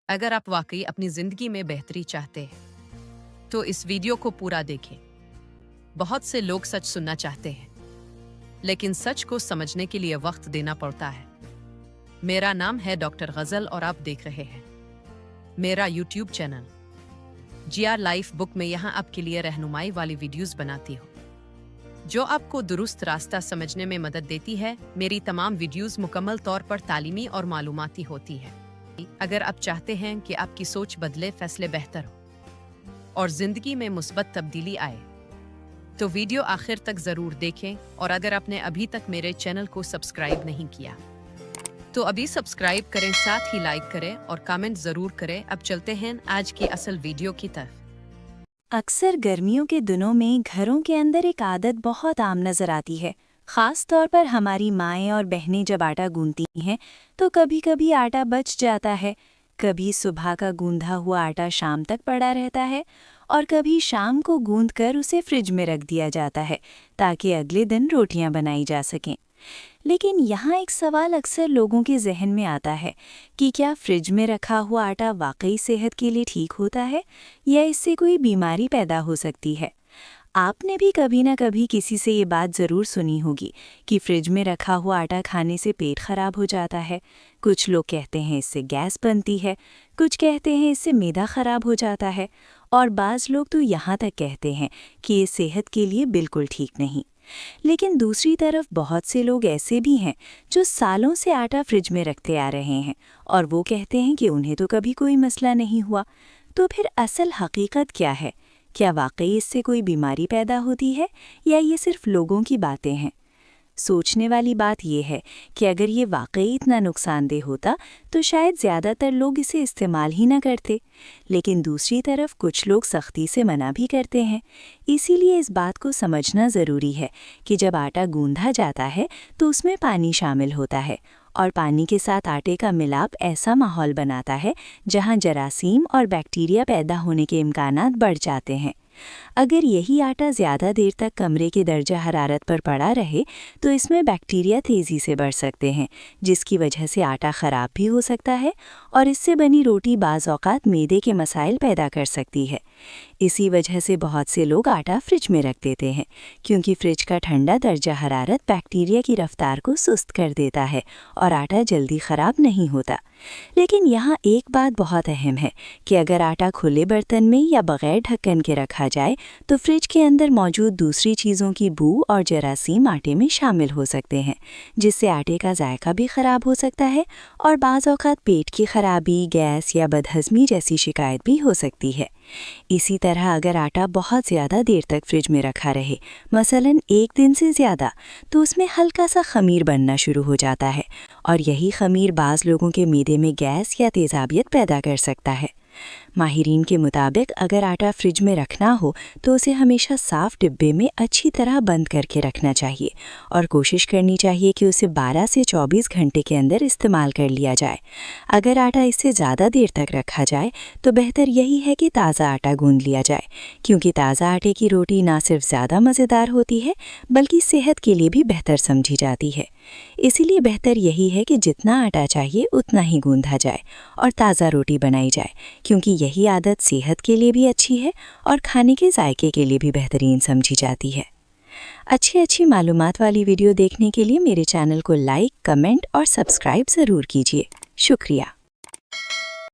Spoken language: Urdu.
اگر آپ واقعی اپنی زندگی میں بہتری چاہتے ہیں تو اس ویڈیو کو پورا دیکھیں۔ بہت سے لوگ سچ سننا چاہتے ہیں لیکن سچ کو سمجھنے کے لیے وقت دینا پڑتا ہے۔ میرا نام ہے ڈاکٹر غزل اور آپ دیکھ رہے ہیں میرا یوٹیوب چینل جیار لائف بک میں یہاں آپ کے لیے رہنمائی والی ویڈیوز بناتی ہوں جو آپ کو درست راستہ سمجھنے میں مدد دیتی ہے۔ میری تمام ویڈیوز مکمل طور پر تعلیمی اور معلوماتی ہوتی ہے۔ اگر آپ چاہتے ہیں کہ آپ کی سوچ بدلے، فیصلے بہتر ہو اور زندگی میں مثبت تبدیلی آئے تو ویڈیو آخر تک ضرور دیکھیں، اور اگر آپ نے ابھی تک میرے چینل کو سبسکرائب نہیں کیا تو ابھی سبسکرائب کریں، ساتھ ہی لائک کریں اور کامنٹ ضرور کریں۔ اب چلتے ہیں آج کی اصل ویڈیو کی طرف۔ اکثر گرمیوں کے دنوں میں گھروں کے اندر ایک عادت بہت عام نظر آتی ہے، خاص طور پر ہماری مائیں اور بہنیں جب آٹا گوندتی ہیں تو کبھی کبھی آٹا بچ جاتا ہے، کبھی صبح کا گوندھا ہوا آٹا شام تک پڑا رہتا ہے اور کبھی شام کو گوندھ کر اسے فریج میں رکھ دیا جاتا ہے تاکہ اگلے دن روٹیاں بنائی جا سکیں۔ لیکن یہاں ایک سوال اکثر لوگوں کے ذہن میں آتا ہے کہ کیا فریج میں رکھا ہوا آٹا واقعی صحت کے لیے ٹھیک ہوتا ہے یا اس سے کوئی بیماری پیدا ہو سکتی ہے؟ آپ نے بھی کبھی نہ کبھی کسی سے یہ بات ضرور سنی ہوگی کہ فریج میں رکھا ہوا آٹا کھانے سے پیٹ خراب ہو جاتا ہے۔ کچھ لوگ کہتے ہیں اس سے گیس بنتی ہے، کچھ کہتے ہیں اس سے معدہ خراب ہو جاتا ہے، اور بعض لوگ تو یہاں تک کہتے ہیں کہ یہ صحت کے لیے بالکل ٹھیک نہیں۔ لیکن دوسری طرف بہت سے لوگ ایسے بھی ہیں جو سالوں سے آٹا فریج میں رکھتے آ رہے ہیں اور وہ کہتے ہیں کہ انہیں تو کبھی کوئی مسئلہ نہیں ہوا۔ تو پھر اصل حقیقت کیا ہے؟ کیا واقعی اس سے کوئی بیماری پیدا ہوتی ہے یا یہ صرف لوگوں کی باتیں ہیں؟ سوچنے والی بات یہ ہے کہ اگر یہ واقعی اتنا نقصان دہ ہوتا تو شاید زیادہ تر لوگ اسے استعمال ہی نہ کرتے، لیکن دوسری طرف کچھ لوگ سختی سے منع بھی کرتے ہیں۔ اسی لیے اس بات کو سمجھنا ضروری ہے کہ جب آٹا گوندھا جاتا ہے تو اس میں پانی شامل ہوتا ہے، اور پانی کے ساتھ آٹے کا ملاپ ایسا ماحول بناتا ہے جہاں جراثیم اور بیکٹیریا پیدا ہونے کے امکانات بڑھ جاتے ہیں۔ اگر یہی آٹا زیادہ دیر تک کمرے کے درجہ حرارت پر پڑا رہے تو اس میں بیکٹیریا تیزی سے بڑھ سکتے ہیں، جس کی وجہ سے آٹا خراب بھی ہو سکتا ہے اور اس سے بنی روٹی بعض اوقات معدے کے مسائل پیدا کر سکتی ہے۔ اسی وجہ سے بہت سے لوگ آٹا فریج میں رکھ دیتے ہیں، کیونکہ فریج کا ٹھنڈا درجہ حرارت بیکٹیریا کی رفتار کو سست کر دیتا ہے اور آٹا جلدی خراب نہیں ہوتا۔ لیکن یہاں ایک بات بہت اہم ہے کہ اگر آٹا کھلے برتن میں یا بغیر ڈھکن کے رکھا جائے تو فریج کے اندر موجود دوسری چیزوں کی بو اور جراثیم آٹے میں شامل ہو سکتے ہیں، جس سے آٹے کا ذائقہ بھی خراب ہو سکتا ہے اور بعض اوقات پیٹ کی خرابی، گیس یا بدہضمی جیسی شکایت بھی ہو سکتی ہے۔ اسی طرح اگر آٹا بہت زیادہ دیر تک فریج میں رکھا رہے، مثلاً ایک دن سے زیادہ، تو اس میں ہلکا سا خمیر بننا شروع ہو جاتا ہے، اور یہی خمیر بعض لوگوں کے معدے میں گیس یا تیزابیت پیدا کر سکتا ہے۔ ماہرین کے مطابق اگر آٹا فریج میں رکھنا ہو تو اسے ہمیشہ صاف ڈبے میں اچھی طرح بند کر کے رکھنا چاہیے، اور کوشش کرنی چاہیے کہ اسے 12 سے 24 گھنٹے کے اندر استعمال کر لیا جائے۔ اگر آٹا اس سے زیادہ دیر تک رکھا جائے تو بہتر یہی ہے کہ تازہ آٹا گوندھ لیا جائے، کیونکہ تازہ آٹے کی روٹی نہ صرف زیادہ مزیدار ہوتی ہے بلکہ صحت کے لیے بھی بہتر سمجھی جاتی ہے۔ اسی لیے بہتر یہی ہے کہ جتنا آٹا چاہیے اتنا ہی گوندھا جائے اور تازہ روٹی بنائی جائے، کیونکہ یہی عادت صحت کے لیے بھی اچھی ہے اور کھانے کے ذائقے کے لیے بھی بہترین سمجھی جاتی ہے۔ اچھی معلومات والی ویڈیو دیکھنے کے لیے میرے چینل کو لائک، کمنٹ اور سبسکرائب ضرور کیجیے۔ شکریہ۔